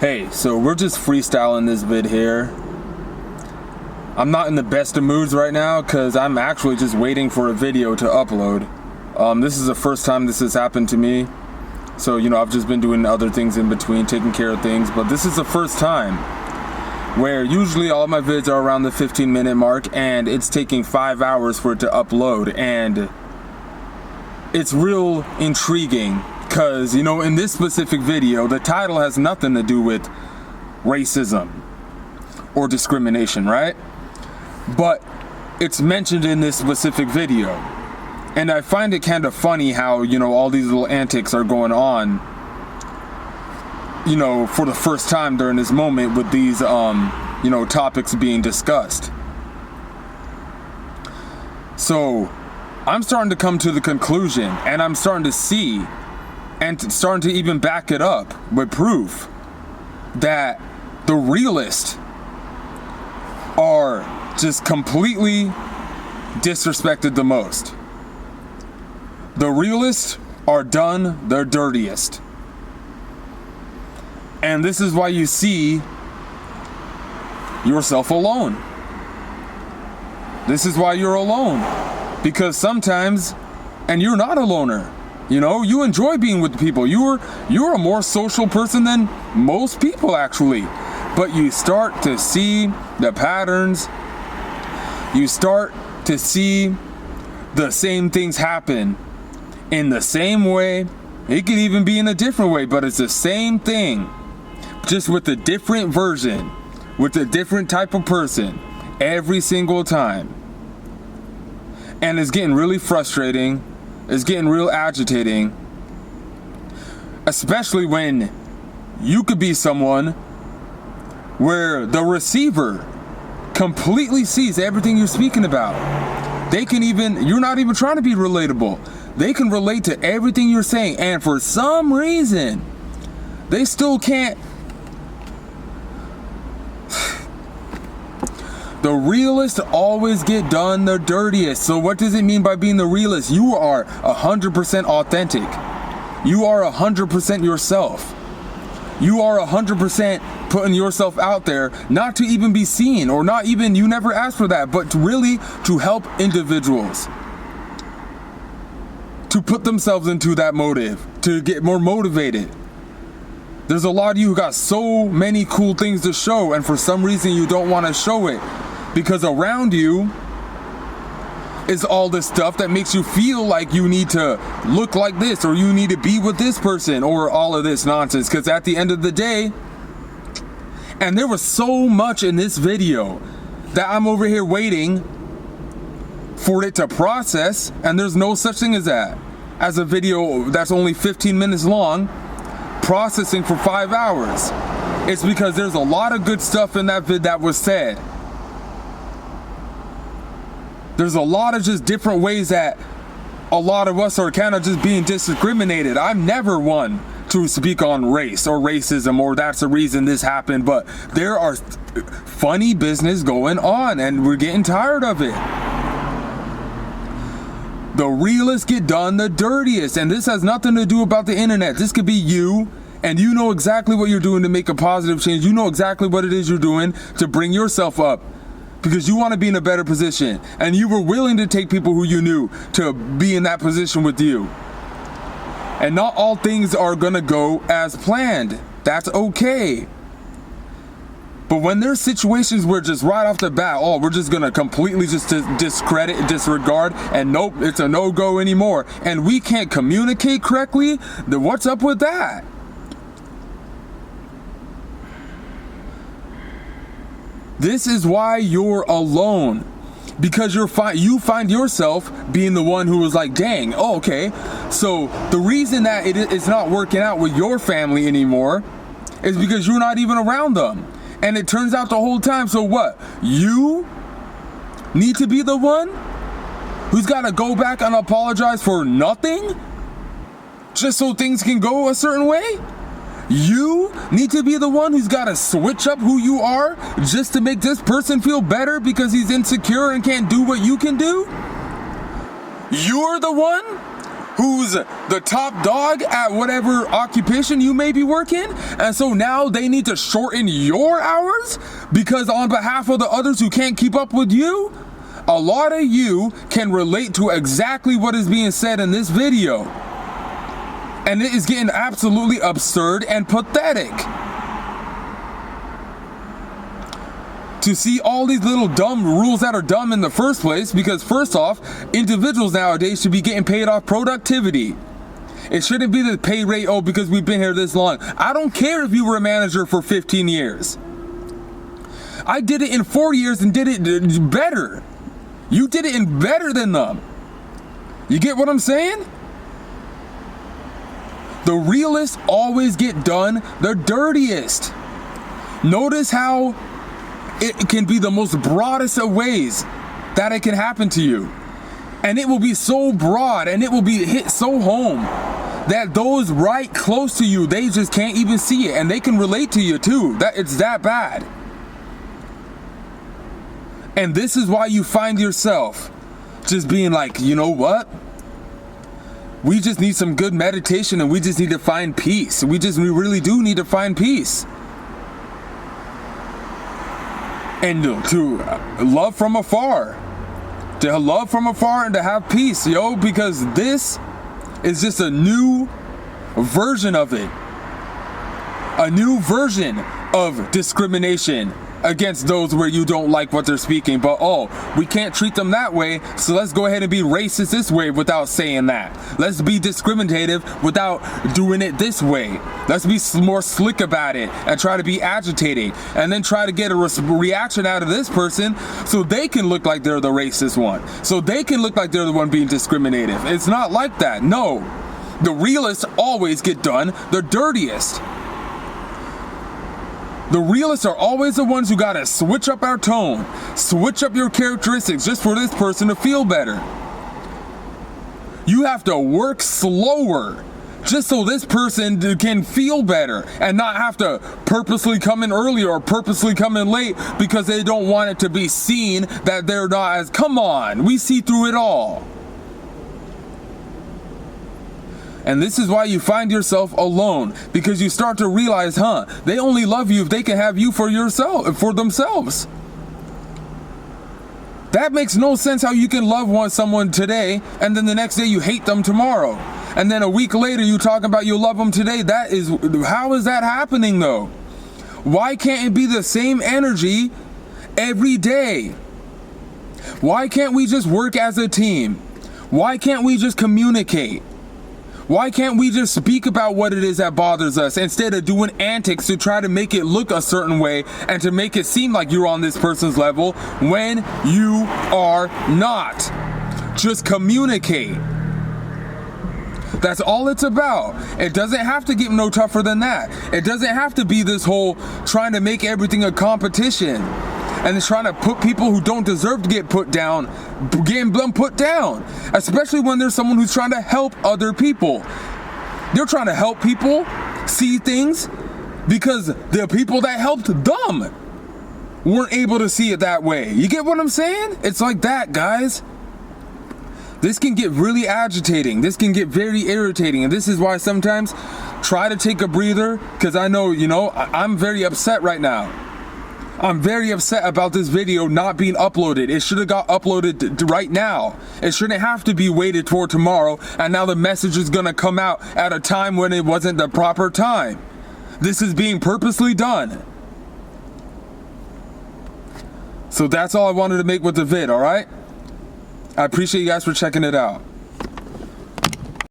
Hey, so we're just freestyling this vid here. I'm not in the best of moods right now because I'm actually just waiting for a video to upload. This is the first time this has happened to me. So, I've just been doing other things in between, taking care of things. But this is the first time where usually all my vids are around the 15-minute mark and it's taking 5 hours for it to upload. And it's real intriguing. Because, in this specific video, the title has nothing to do with racism or discrimination, right? But it's mentioned in this specific video. And I find it kind of funny how, all these little antics are going on, for the first time during this moment with these, topics being discussed. So, I'm starting to come to the conclusion, and I'm starting to see and starting to even back it up with proof that the Realest are just completely disrespected the most. The Realists are done their dirtiest. And this is why you see yourself alone. This is why you're alone. Because sometimes, and you're not a loner. You enjoy being with people. You're a more social person than most people, actually. But you start to see the patterns. You start to see the same things happen in the same way. It could even be in a different way, but it's the same thing, just with a different version, with a different type of person every single time. And it's getting really frustrating. It's getting real agitating, especially when you could be someone where the receiver completely sees everything you're speaking about. You're not even trying to be relatable. They can relate to everything you're saying, and for some reason, they still can't. The Realists always get done the dirtiest. So what does it mean by being the Realist? You are 100% authentic. You are 100% yourself. You are 100% putting yourself out there, not to even be seen, or not even, you never asked for that, but to help individuals. To put themselves into that motive, to get more motivated. There's a lot of you who got so many cool things to show, and for some reason you don't want to show it. Because around you is all this stuff that makes you feel like you need to look like this, or you need to be with this person, or all of this nonsense. Because at the end of the day, and there was so much in this video that I'm over here waiting for it to process, and there's no such thing as that. As a video that's only 15 minutes long, processing for 5 hours. It's because there's a lot of good stuff in that vid that was said. There's a lot of just different ways that a lot of us are kind of just being discriminated. I'm never one to speak on race or racism or that's the reason this happened, but there are funny business going on and we're getting tired of it. The Realists get done the dirtiest, and this has nothing to do about the internet. This could be you, and you know exactly what you're doing to make a positive change. You know exactly what it is you're doing to bring yourself up. Because you want to be in a better position, and you were willing to take people who you knew to be in that position with you. And not all things are gonna go as planned. That's okay. But when there's situations where just right off the bat, we're just gonna completely just discredit, disregard, and nope, it's a no-go anymore, and we can't communicate correctly, then what's up with that? This is why you're alone, because you find yourself being the one who was like, dang, okay, so the reason that it's not working out with your family anymore is because you're not even around them. And it turns out the whole time, so what? You need to be the one who's got to go back and apologize for nothing just so things can go a certain way? You need to be the one who's got to switch up who you are just to make this person feel better because he's insecure and can't do what you can do? You're the one who's the top dog at whatever occupation you may be working, and so now they need to shorten your hours because on behalf of the others who can't keep up with you. A lot of you can relate to exactly what is being said in this video, and it is getting absolutely absurd and pathetic to see all these little dumb rules that are dumb in the first place. Because first off, individuals nowadays should be getting paid off productivity. It shouldn't be the pay rate, oh, because we've been here this long. I don't care if you were a manager for 15 years. I did it in 4 years and did it better. You did it in better than them. You get what I'm saying? The realists always get done the dirtiest. Notice how it can be the most broadest of ways that it can happen to you. And it will be so broad and it will be hit so home that those right close to you, they just can't even see it, and they can relate to you too. That it's that bad. And this is why you find yourself just being like, you know what? We just need some good meditation and we just need to find peace. We really do need to find peace. And to love from afar. To love from afar and to have peace, yo, because this is just a new version of it. A new version of discrimination against those where you don't like what they're speaking, but oh, we can't treat them that way, so let's go ahead and be racist this way without saying that. Let's be discriminative without doing it this way. Let's be more slick about it and try to be agitating, and then try to get a reaction out of this person so they can look like they're the racist one, so they can look like they're the one being discriminative. It's not like that. No, the realists always get done the dirtiest. The realists are always the ones who gotta switch up our tone, switch up your characteristics just for this person to feel better. You have to work slower just so this person can feel better and not have to purposely come in early or purposely come in late because they don't want it to be seen that they're not as, come on, we see through it all. And this is why you find yourself alone, because you start to realize, they only love you if they can have you for themselves. That makes no sense how you can love someone today and then the next day you hate them tomorrow. And then a week later you talk about you love them today. How is that happening though? Why can't it be the same energy every day? Why can't we just work as a team? Why can't we just communicate? Why can't we just speak about what it is that bothers us instead of doing antics to try to make it look a certain way and to make it seem like you're on this person's level when you are not? Just communicate. That's all it's about. It doesn't have to get no tougher than that. It doesn't have to be this whole trying to make everything a competition and it's trying to put people who don't deserve to get put down, getting them put down, especially when there's someone who's trying to help other people. They're trying to help people see things because the people that helped them weren't able to see it that way. You get what I'm saying? It's like that, guys. This can get really agitating. This can get very irritating. And this is why sometimes try to take a breather, because I know, I'm very upset right now. I'm very upset about this video not being uploaded. It should have got uploaded right now. It shouldn't have to be waited for tomorrow, and now the message is gonna come out at a time when it wasn't the proper time. This is being purposely done. So that's all I wanted to make with the vid, all right? I appreciate you guys for checking it out.